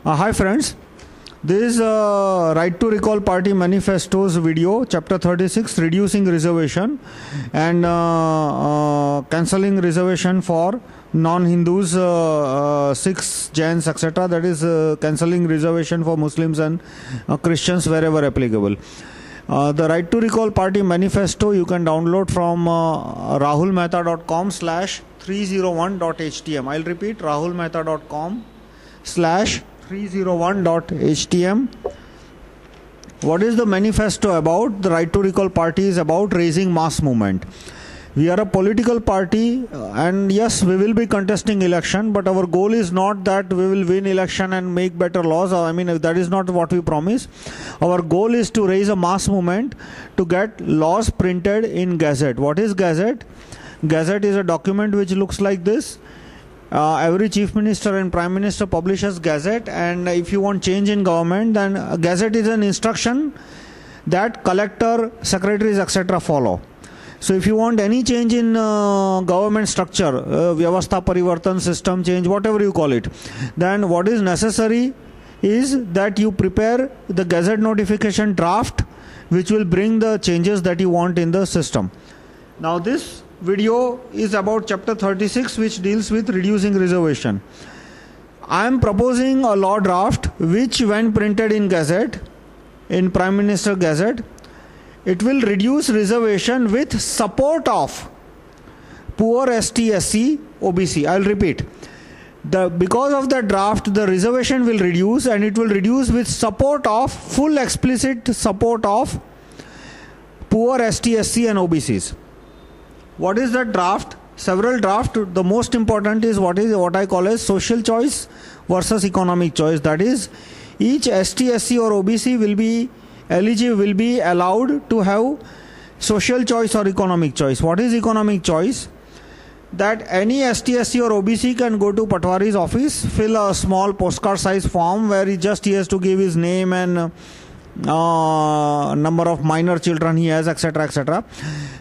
Hi friends, this is Right to Recall Party Manifesto's video, chapter 36, reducing reservation and cancelling reservation for non-Hindus, Sikhs, Jains, etc. That is cancelling reservation for Muslims and Christians wherever applicable. The Right to Recall Party Manifesto you can download from rahulmehta.com/301.htm. I'll repeat, rahulmehta.com/301.htm. What is the manifesto about? The Right to Recall Party is about raising mass movement. We are a political party and yes, we will be contesting election, but our goal is not that we will win election and make better laws. I mean, that is not what we promise. Our goal is to raise a mass movement to get laws printed in Gazette. What is Gazette? Gazette is a document which looks like this. Every chief minister and prime minister publishes Gazette, and if you want change in government, then Gazette is an instruction that collector, secretaries, etc. follow. So if you want any change in government structure, Vyavastha Parivartan, system change, whatever you call it, then what is necessary is that you prepare the Gazette notification draft which will bring the changes that you want in the system. Now this video is about chapter 36, which deals with reducing reservation. I am proposing a law draft which, when printed in Gazette, in Prime Minister Gazette, it will reduce reservation with support of poor ST, SC, OBC. I'll repeat. Because of the draft, the reservation will reduce, and it will reduce with support of, full explicit support of poor ST, SC and OBCs. What is the draft? Several drafts. The most important is what I call as social choice versus economic choice. That is, each ST, SC or OBC will be allowed to have social choice or economic choice. What is economic choice? That any ST, SC or OBC can go to Patwari's office, fill a small postcard size form where he has to give his name and number of minor children he has, etc., etc.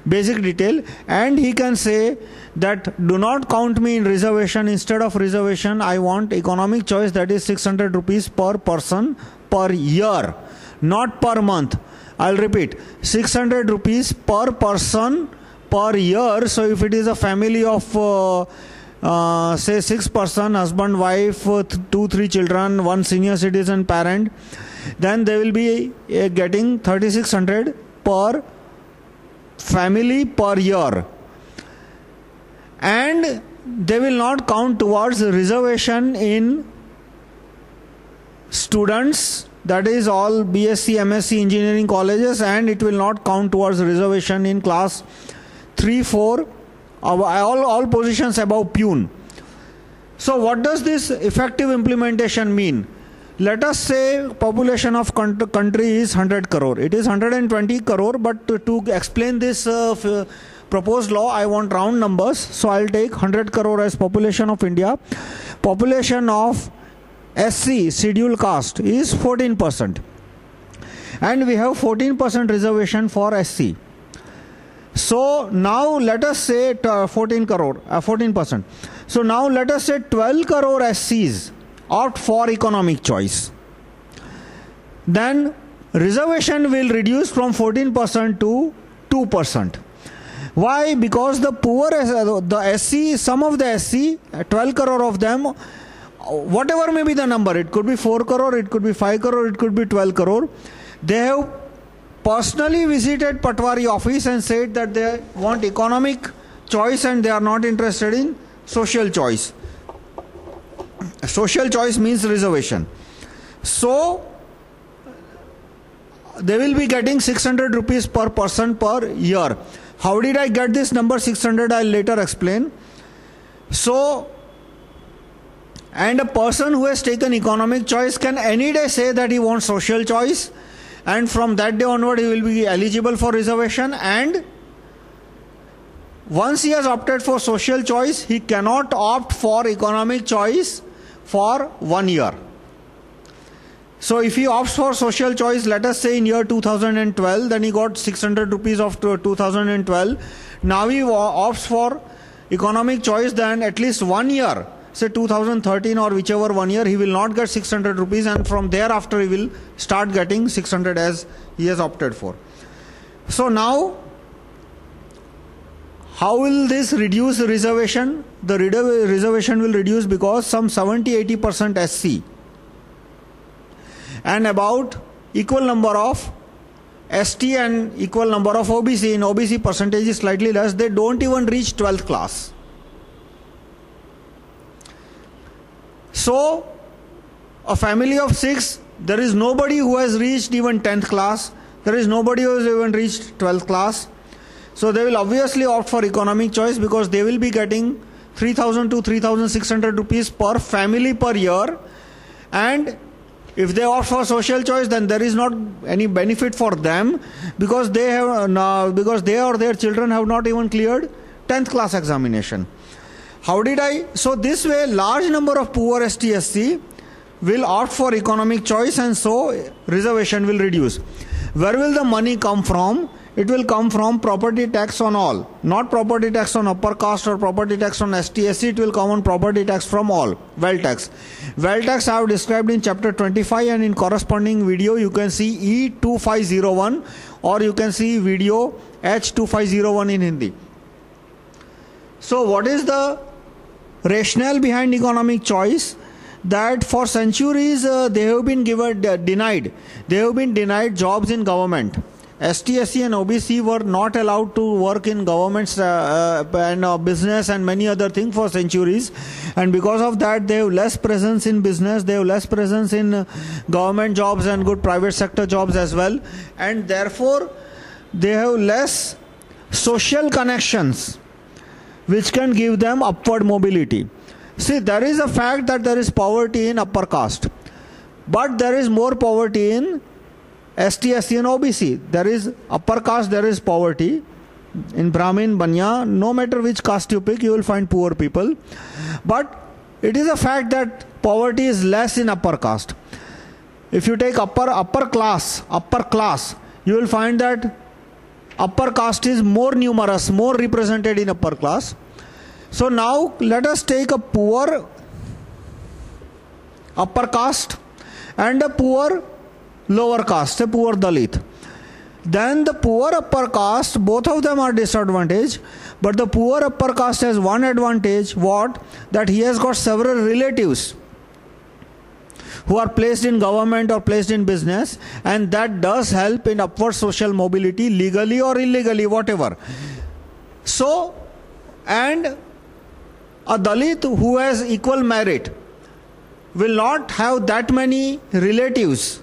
Basic detail, and he can say that do not count me in reservation. Instead of reservation, I want economic choice, that is 600 rupees per person per year, not per month. I'll repeat, 600 rupees per person per year. So if it is a family of say 6 person, husband, wife, 2-3 children, 1 senior citizen parent, then they will be getting 3600 per family per year, and they will not count towards reservation in students, that is all BSc, MSc engineering colleges, and it will not count towards reservation in class 3, 4, all positions above pune. So what does this effective implementation mean? Let us say population of country is 100 crore. It is 120 crore, but to explain this proposed law, I want round numbers. So I'll take 100 crore as population of India. Population of SC, scheduled caste, is 14%. And we have 14% reservation for SC. So now let us say 14%. So now let us say 12 crore SCs opt for economic choice. Then reservation will reduce from 14% to 2%. Why? Because the poor, the SC, some of the SC, 12 crore of them, whatever may be the number, it could be 4 crore, it could be 5 crore, it could be 12 crore, they have personally visited Patwari office and said that they want economic choice and they are not interested in social choice. Social choice means reservation. So they will be getting 600 rupees per person per year. How did I get this number 600? I'll later explain. So, and a person who has taken economic choice can any day say that he wants social choice, and from that day onward he will be eligible for reservation, and once he has opted for social choice, he cannot opt for economic choice for 1 year. So if he opts for social choice, let us say in year 2012, then he got 600 rupees of 2012. Now he opts for economic choice, then at least 1 year say 2013 or whichever 1 year, he will not get 600 rupees, and from thereafter he will start getting 600 as he has opted for. So now, how will this reduce reservation? The reservation will reduce because some 70-80% SC and about equal number of ST and equal number of OBC. In OBC percentage is slightly less. They don't even reach 12th class. So a family of 6, there is nobody who has reached even 10th class. There is nobody who has even reached 12th class. So they will obviously opt for economic choice because they will be getting 3,000 to 3,600 rupees per family per year, and if they opt for social choice, then there is not any benefit for them because they have because they or their children have not even cleared 10th class examination. So this way large number of poor ST/SC will opt for economic choice, and so reservation will reduce. Where will the money come from? It will come from property tax on all, not property tax on upper caste or property tax on ST/SC. It will come on property tax from all, wealth tax. Wealth tax I have described in chapter 25, and in corresponding video you can see E3501 or you can see video H2501 in Hindi. So what is the rationale behind economic choice? That for centuries they have been denied jobs in government. ST/SC and OBC were not allowed to work in governments and business and many other things for centuries, and because of that they have less presence in business, they have less presence in government jobs and good private sector jobs as well, and therefore they have less social connections which can give them upward mobility. See, there is a fact that there is poverty in upper caste, but there is more poverty in ST/SC and OBC. There is upper caste, there is poverty. In Brahmin, Banya, no matter which caste you pick, you will find poor people. But it is a fact that poverty is less in upper caste. If you take upper class, you will find that upper caste is more numerous, more represented in upper class. So now let us take a poor upper caste and a poor lower caste, a poor dalit. Then the poor upper caste, both of them are disadvantaged, but the poor upper caste has one advantage. What? That he has got several relatives who are placed in government or placed in business, and that does help in upward social mobility, legally or illegally, whatever. So, and a dalit who has equal merit will not have that many relatives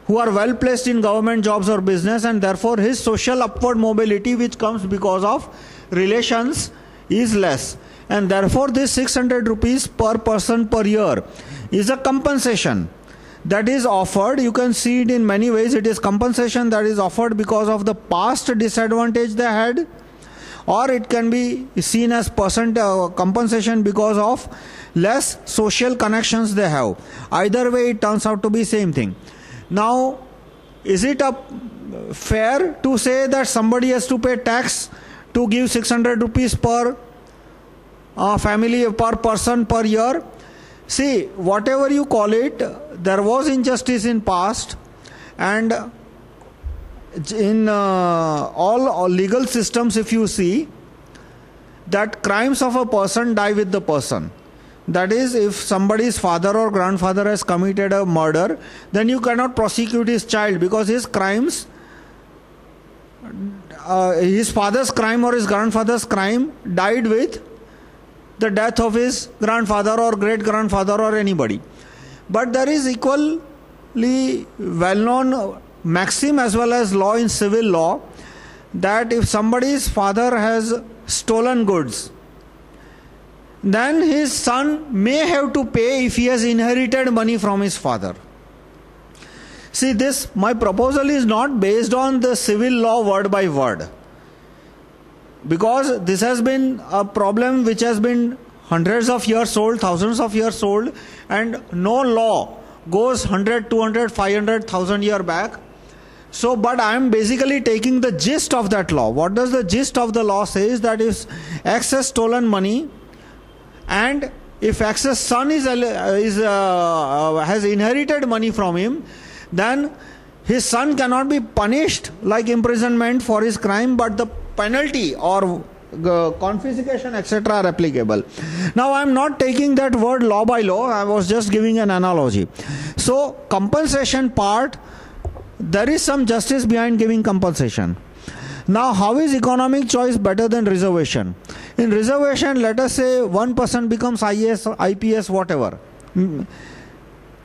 who are well placed in government jobs or business, and therefore his social upward mobility, which comes because of relations, is less. And therefore this 600 rupees per person per year is a compensation that is offered. You can see it in many ways. It is compensation that is offered because of the past disadvantage they had, or it can be seen as compensation because of less social connections they have. Either way it turns out to be same thing. Now, is it fair to say that somebody has to pay tax to give 600 rupees per family, per person per year? See, whatever you call it, there was injustice in past, and in all legal systems, if you see that crimes of a person die with the person. That is, if somebody's father or grandfather has committed a murder, then you cannot prosecute his child because his crimes, his father's crime or his grandfather's crime died with the death of his grandfather or great grandfather or anybody. But there is equally well-known maxim as well as law in civil law that if somebody's father has stolen goods, then his son may have to pay if he has inherited money from his father. See, this, my proposal is not based on the civil law word by word, because this has been a problem which has been hundreds of years old, thousands of years old, and no law goes 100, 200, 500, 1000 years back. So, but I am basically taking the gist of that law. What does the gist of the law say is that if X has stolen money and if X's son has inherited money from him, then his son cannot be punished like imprisonment for his crime, but the penalty or confiscation etc. are applicable. Now I am not taking that word law by law, I was just giving an analogy. So compensation part, there is some justice behind giving compensation. Now how is economic choice better than reservation? In reservation, let us say one person becomes IAS, IPS, whatever.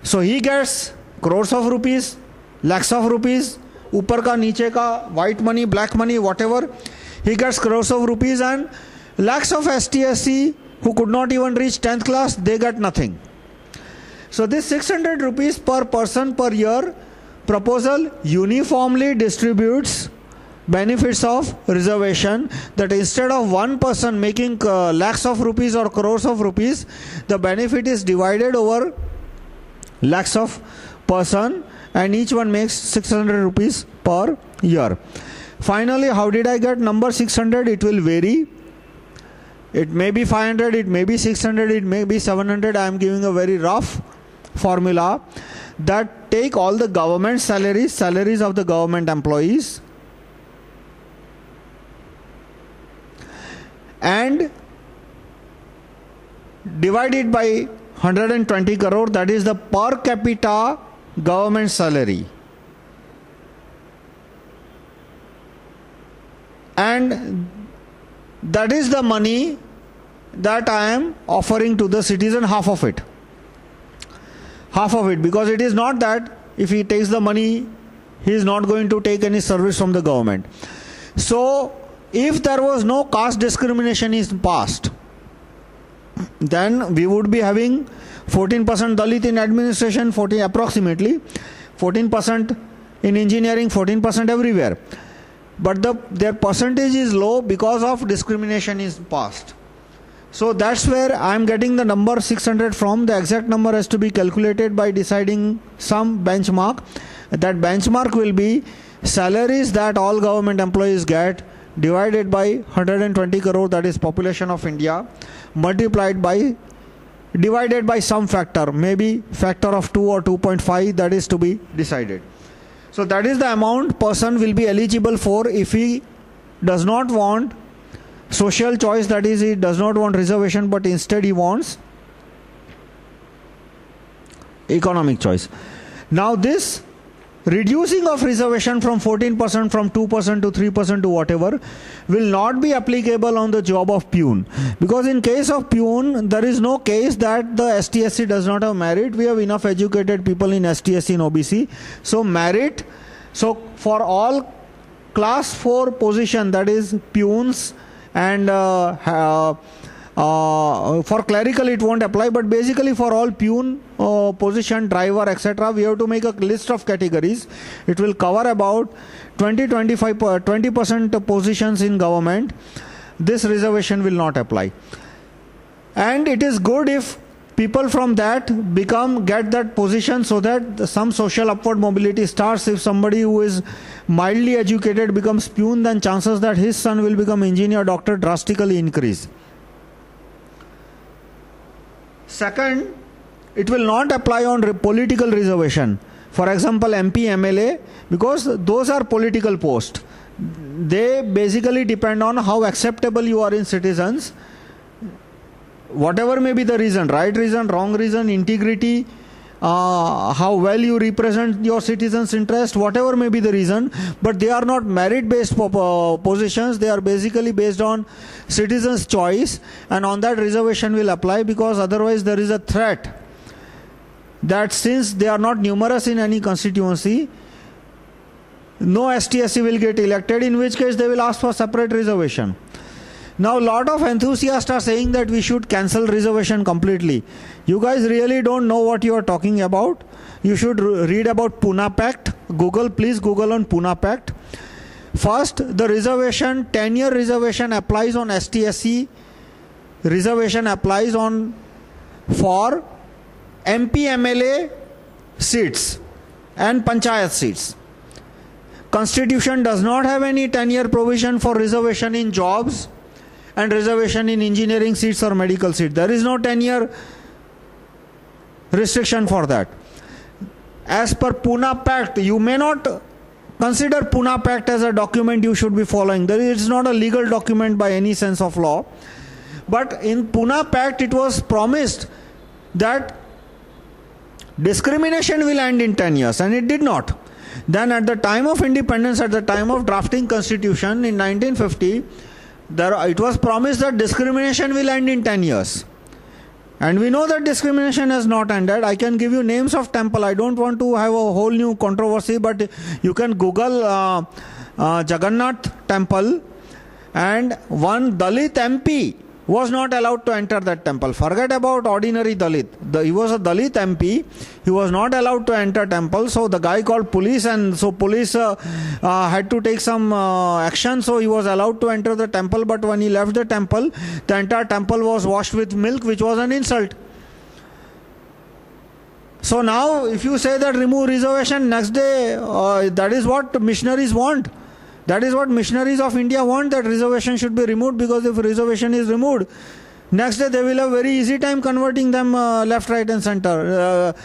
So he gets crores of rupees, lakhs of rupees, upar ka, niche ka, white money, black money, whatever. He gets crores of rupees, and lakhs of STSC who could not even reach 10th class, they get nothing. So this 600 rupees per person per year proposal uniformly distributes benefits of reservation, that instead of one person making lakhs of rupees or crores of rupees, the benefit is divided over lakhs of person and each one makes 600 rupees per year. Finally, how did I get number 600? It will vary. It may be 500, it may be 600, it may be 700. I am giving a very rough formula that take all the government salaries of the government employees, and divided by 120 crore, that is the per capita government salary. And that is the money that I am offering to the citizen, half of it. Half of it, because it is not that if he takes the money, he is not going to take any service from the government. So, if there was no caste discrimination in the past, then we would be having 14% Dalit in administration, approximately 14% in engineering, 14% everywhere. But their percentage is low because of discrimination in the past. So that's where I am getting the number 600 from. The exact number has to be calculated by deciding some benchmark. That benchmark will be salaries that all government employees get divided by 120 crore, that is population of India, multiplied by, divided by some factor, maybe factor of 2 or 2.5, that is to be decided. So that is the amount person will be eligible for if he does not want social choice, that is he does not want reservation, but instead he wants economic choice. Now this reducing of reservation from 14%, from 2% to 3% to whatever, will not be applicable on the job of peon. Because in case of peon, there is no case that the STSC does not have merit. We have enough educated people in STSC and OBC. So merit, so for all class 4 position, that is peons, and for clerical it won't apply, but basically for all peon position, driver, etc., we have to make a list of categories. It will cover about 20% positions in government. This reservation will not apply. And it is good if people from that get that position, so that some social upward mobility starts. If somebody who is mildly educated becomes peon, then chances that his son will become engineer, doctor drastically increase. Second, it will not apply on political reservation. For example, MP, MLA, because those are political posts. They basically depend on how acceptable you are in citizens. Whatever may be the reason, right reason, wrong reason, integrity, how well you represent your citizens' interest, whatever may be the reason, but they are not merit-based positions. They are basically based on citizens' choice, and on that reservation will apply, because otherwise there is a threat that since they are not numerous in any constituency, no STSC will get elected, in which case they will ask for separate reservation. Now, a lot of enthusiasts are saying that we should cancel reservation completely. You guys really don't know what you are talking about. You should read about Pune Pact. Please Google on Pune Pact. First, the reservation, 10-year reservation applies on STSC. Reservation applies for MP, MLA seats and Panchayat seats. Constitution does not have any 10-year provision for reservation in jobs. and reservation in engineering seats or medical seats. There is no 10-year restriction for that. As per Pune Pact, you may not consider Pune Pact as a document you should be following. It is not a legal document by any sense of law. But in Pune Pact, it was promised that discrimination will end in 10 years, and it did not. Then at the time of independence, at the time of drafting constitution in 1950, it was promised that discrimination will end in 10 years. And we know that discrimination has not ended. I can give you names of temple. I don't want to have a whole new controversy, but you can Google Jagannath temple, and one Dalit MP was not allowed to enter that temple. Forget about ordinary Dalit. He was a Dalit MP. He was not allowed to enter temple. So the guy called police, and so police had to take some action. So he was allowed to enter the temple. But when he left the temple, the entire temple was washed with milk, which was an insult. So now, if you say that remove reservation, next day, that is what missionaries want. That is what missionaries of India want, that reservation should be removed, because if reservation is removed, next day they will have very easy time converting them left, right and center.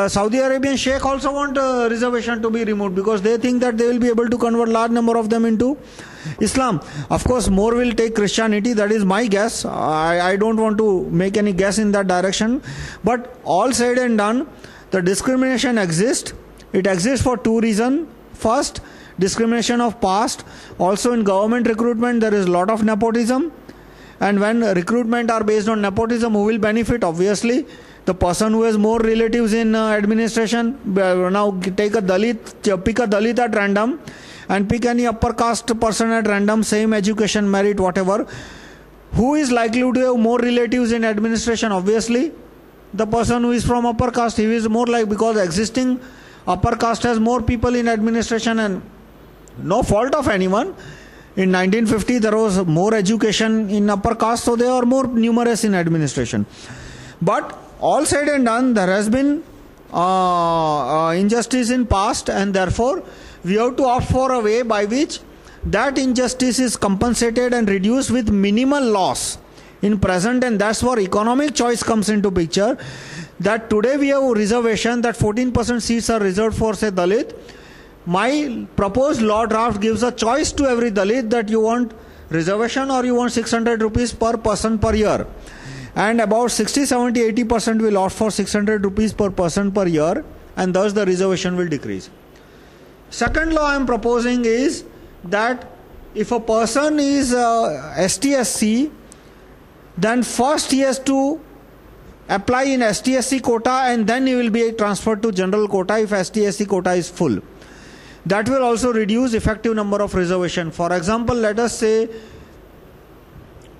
Saudi Arabian Sheikh also want reservation to be removed, because they think that they will be able to convert large number of them into Islam. Of course, more will take Christianity. That is my guess. I don't want to make any guess in that direction. But all said and done, the discrimination exists. It exists for two reasons. First, discrimination of past. Also in government recruitment there is a lot of nepotism, and when recruitment are based on nepotism, who will benefit? Obviously the person who has more relatives in administration. Now take a Dalit, pick a Dalit at random and pick any upper caste person at random, same education, merit, whatever. Who is likely to have more relatives in administration? Obviously the person who is from upper caste. He is more like, because existing upper caste has more people in administration, and no fault of anyone. In 1950 there was more education in upper caste, so they are more numerous in administration. But all said and done, there has been injustice in past, and therefore we have to opt for a way by which that injustice is compensated and reduced with minimal loss in present. And that's where economic choice comes into picture. That today we have a reservation that 14% seats are reserved for, say, Dalit. My proposed law draft gives a choice to every Dalit that you want reservation or you want 600 rupees per person per year. And about 60, 70, 80% will opt for 600 rupees per person per year, and thus the reservation will decrease. Second law I am proposing is that if a person is STSC, then first he has to apply in STSC quota, and then he will be transferred to general quota if STSC quota is full. That will also reduce effective number of reservation. For example, let us say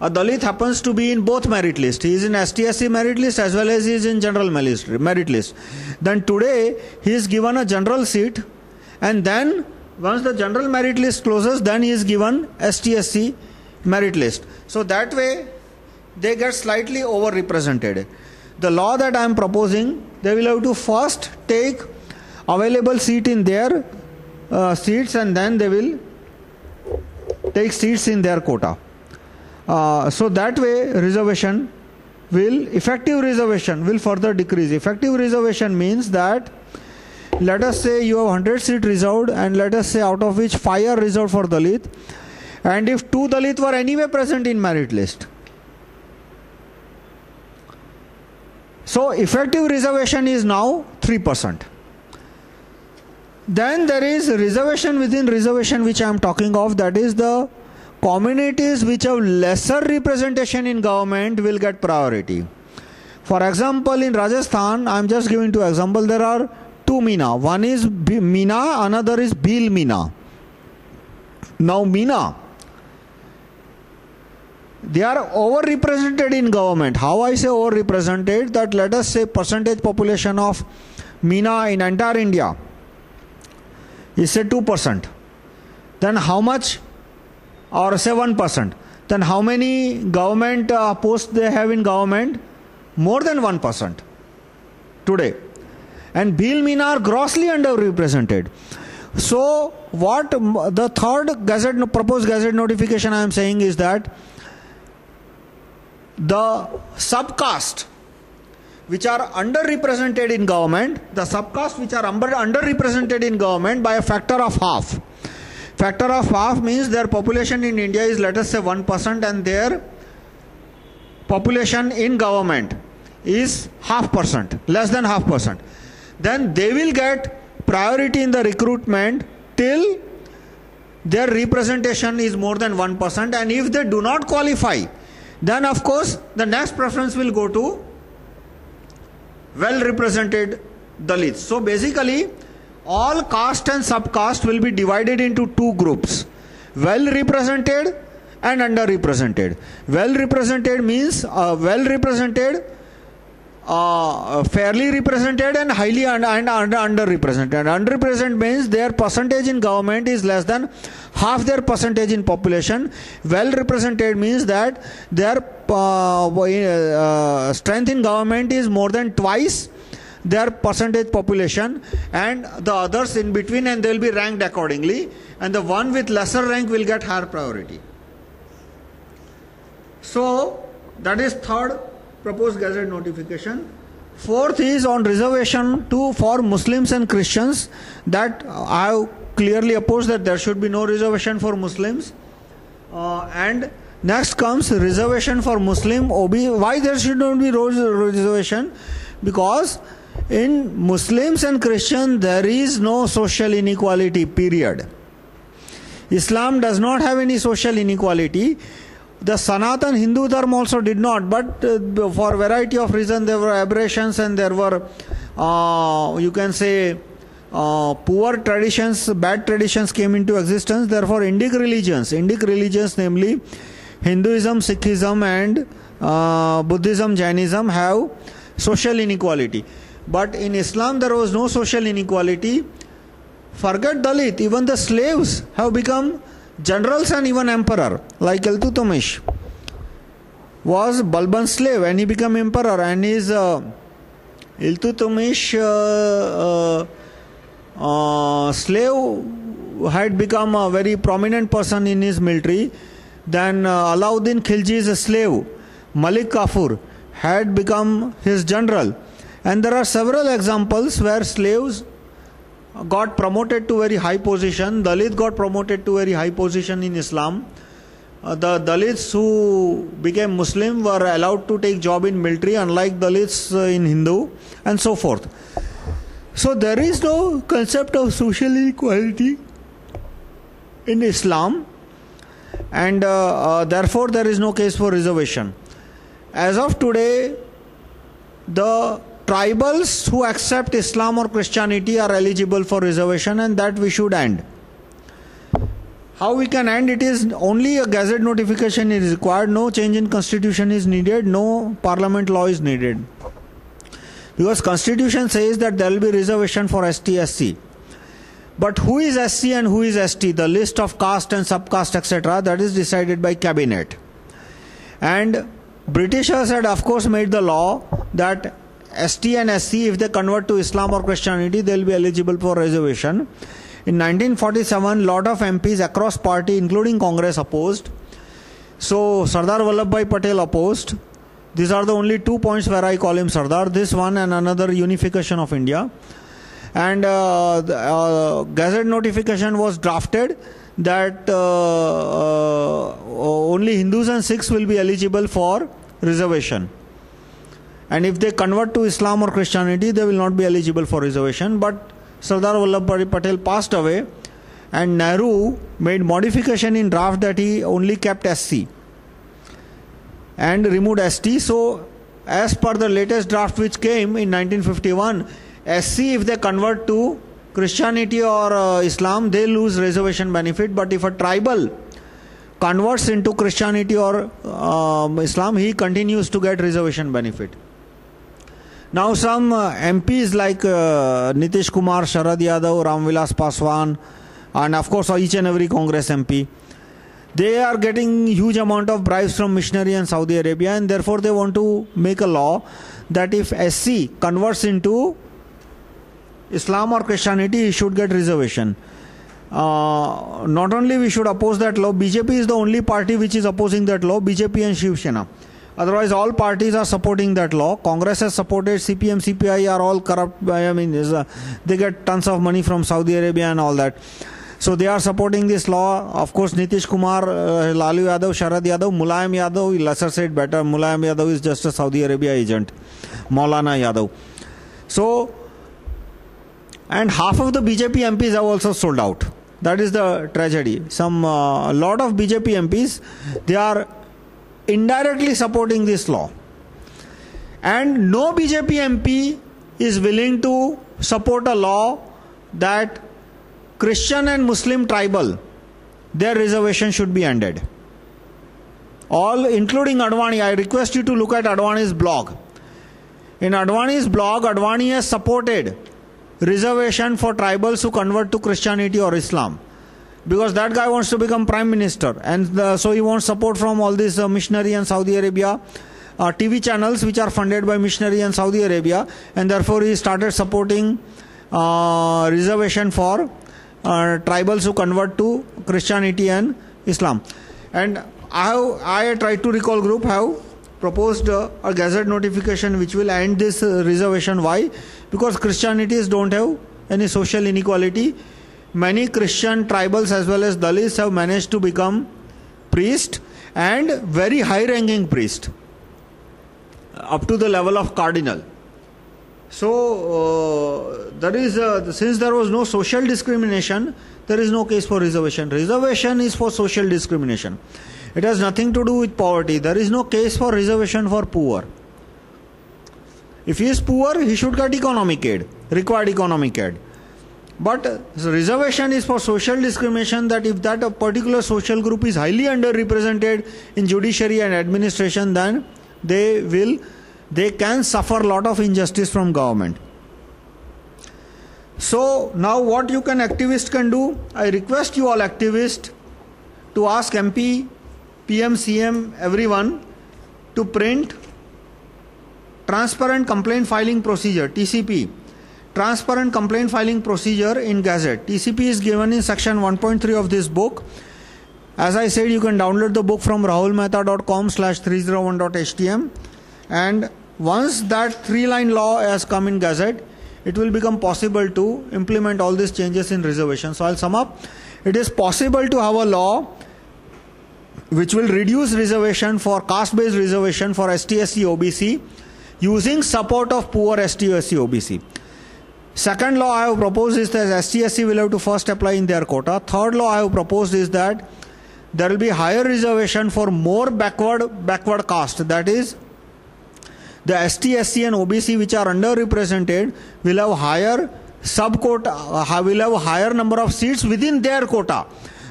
a Dalit happens to be in both merit list. He is in STSC merit list as well as he is in general merit list. Then today he is given a general seat, and then once the general merit list closes, then he is given STSC merit list. So that way they get slightly overrepresented. The law that I am proposing, they will have to first take available seat in their seats, and then they will take seats in their quota. So that way effective reservation will further decrease. Effective reservation means that, let us say you have 100 seats reserved, and let us say out of which 5 are reserved for Dalit, and if 2 Dalit were anyway present in merit list, so effective reservation is now 3%. Then there is reservation within reservation, which I am talking of, that is the communities which have lesser representation in government will get priority. For example, in Rajasthan, I am just giving 2 examples. There are 2 Meena. One is Meena, another is Bhil Meena. Now Meena, they are overrepresented in government. How I say overrepresented? That let us say percentage population of Meena in entire India is say 2%. Then how much? Or say 1%. Then how many government posts they have in government? More than 1% today. And Bhil Meena are grossly underrepresented. So what the third proposed gazette notification I am saying is that the subcaste which are underrepresented in government, the subcaste which are underrepresented in government by a factor of half. Factor of half means their population in India is, let us say, 1%, and their population in government is 0.5%, less than 0.5%. Then they will get priority in the recruitment till their representation is more than 1%, and if they do not qualify, then of course the next preference will go to well represented Dalits. So basically all caste and subcaste will be divided into two groups: well represented and underrepresented. Well represented means well represented, fairly represented, and highly underrepresented. Underrepresented means their percentage in government is less than half their percentage in population. Well represented means that their strength in government is more than twice their percentage population, and the others in between, and they will be ranked accordingly, and the one with lesser rank will get higher priority. So that is third proposed gazette notification. Fourth is on reservation for Muslims and Christians, that I have clearly opposed that there should be no reservation for Muslims. And next comes reservation for Muslim OB. Why there should not be reservation? Because in Muslims and Christians there is no social inequality, period. Islam does not have any social inequality. The Sanatan Hindu Dharma also did not, but for variety of reasons there were aberrations, and there were you can say poor traditions, bad traditions came into existence. Therefore Indic religions namely Hinduism, Sikhism and Buddhism, Jainism have social inequality. But in Islam there was no social inequality. Forget Dalit, even the slaves have become generals and even emperor. Like Iltutmish was Balban's slave and he became emperor, and his Iltutmish slave had become a very prominent person in his military. Then Alauddin Khilji's slave Malik Kafur had become his general, and there are several examples where slaves got promoted to very high position. Dalit got promoted to very high position in Islam. The Dalits who became Muslim were allowed to take job in military, unlike Dalits in Hindu, and so forth. So there is no concept of social inequality in Islam, and therefore there is no case for reservation. As of today, the tribals who accept Islam or Christianity are eligible for reservation, and that we should end. How we can end it is only a gazette notification is required, no change in constitution is needed, no parliament law is needed. Because constitution says that there will be reservation for ST, SC. But who is SC and who is ST, the list of caste and subcaste etc., that is decided by cabinet. And Britishers had of course made the law that ST and SC, if they convert to Islam or Christianity, they will be eligible for reservation. In 1947, lot of MPs across party, including Congress, opposed. So Sardar Vallabhbhai Patel opposed. These are the only 2 points where I call him Sardar. This one and another, unification of India. And gazette notification was drafted that only Hindus and Sikhs will be eligible for reservation. And if they convert to Islam or Christianity, they will not be eligible for reservation. But Sardar Vallabhbhai Patel passed away, and Nehru made modification in draft that he only kept SC and removed ST. So as per the latest draft which came in 1951, SC, if they convert to Christianity or Islam, they lose reservation benefit. But if a tribal converts into Christianity or Islam, he continues to get reservation benefit. Now some MPs like Nitish Kumar, Sharad Yadav, Ramvilas Paswan, and of course each and every Congress MP, they are getting huge amount of bribes from missionary and Saudi Arabia, and therefore they want to make a law that if SC converts into Islam or Christianity, he should get reservation. Not only we should oppose that law, BJP is the only party which is opposing that law, BJP and Shiv Sena. Otherwise, all parties are supporting that law. Congress has supported, CPM, CPI are all corrupt. I mean, they get tons of money from Saudi Arabia and all that. So they are supporting this law. Of course, Nitish Kumar, Lalu Yadav, Sharad Yadav, Mulayam Yadav, lesser said better. Mulayam Yadav is just a Saudi Arabia agent. Maulana Yadav. So, and half of the BJP MPs have also sold out. That is the tragedy. A lot of BJP MPs, they are indirectly supporting this law. And no BJP MP is willing to support a law that Christian and Muslim tribal, their reservation should be ended. All, including Advani. I request you to look at Advani's blog. In Advani's blog, Advani has supported reservation for tribals who convert to Christianity or Islam. Because that guy wants to become prime minister, and so he wants support from all these missionary and Saudi Arabia TV channels which are funded by missionary and Saudi Arabia, and therefore he started supporting reservation for tribals who convert to Christianity and Islam. And I tried to recall group have proposed a gazette notification which will end this reservation. Why? Because Christianities don't have any social inequality. Many Christian tribals as well as Dalits have managed to become priest, and very high ranking priest, up to the level of cardinal. So since there was no social discrimination, there is no case for reservation. Reservation is for social discrimination. It has nothing to do with poverty. There is no case for reservation for poor. If he is poor, he should get economic aid, required economic aid. But reservation is for social discrimination, that if that a particular social group is highly underrepresented in judiciary and administration, then they can suffer a lot of injustice from government. So now what you activists can do, I request you all activists to ask MP, PM, CM, everyone to print transparent complaint filing procedure, TCP. Transparent complaint filing procedure in Gazette. TCP is given in section 1.3 of this book. As I said, you can download the book from rahulmehta.com/301.htm, and once that 3-line law has come in Gazette, it will become possible to implement all these changes in reservation. So I'll sum up. It is possible to have a law which will reduce reservation for caste-based reservation for ST, SC, OBC using support of poor ST, SC, OBC. Second law I have proposed is that ST, SC will have to first apply in their quota. Third law I have proposed is that there will be higher reservation for more backward caste. That is, the ST, SC and OBC which are underrepresented will have higher sub-quota, will have higher number of seats within their quota.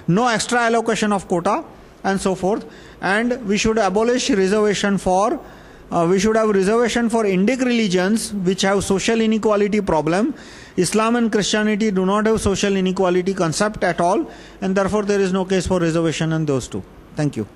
No extra allocation of quota and so forth. And we should abolish reservation for we should have reservation for Indic religions which have social inequality problem. Islam and Christianity do not have social inequality concept at all, and therefore there is no case for reservation in those two. Thank you.